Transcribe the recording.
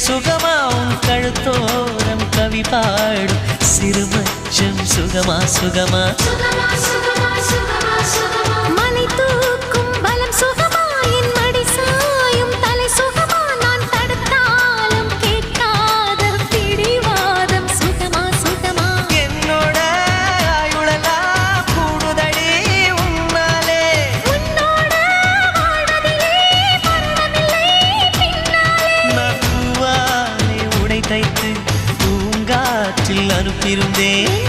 சுகமா உன் கழுத்தோரம் கவி பாடும் சிறுமச்சம் சுகமா சுகமா மலை தூக்கும் பலம் சுகமா என் மடி சாயும் தலை சுகமா நான் தடுத்தாலும் கேட்காத பிடிவாதம் சுகமா சுகமா என்னோட ஆயுளெல்லாம் கூடுதடி உன்னாலே உன்னோட வாழ்வதிலே மரணமில்லை பின்னாலே நான் பூவாலே உடை தைத்து பூங்காற்றில் அனுப்பியிருந்தேன்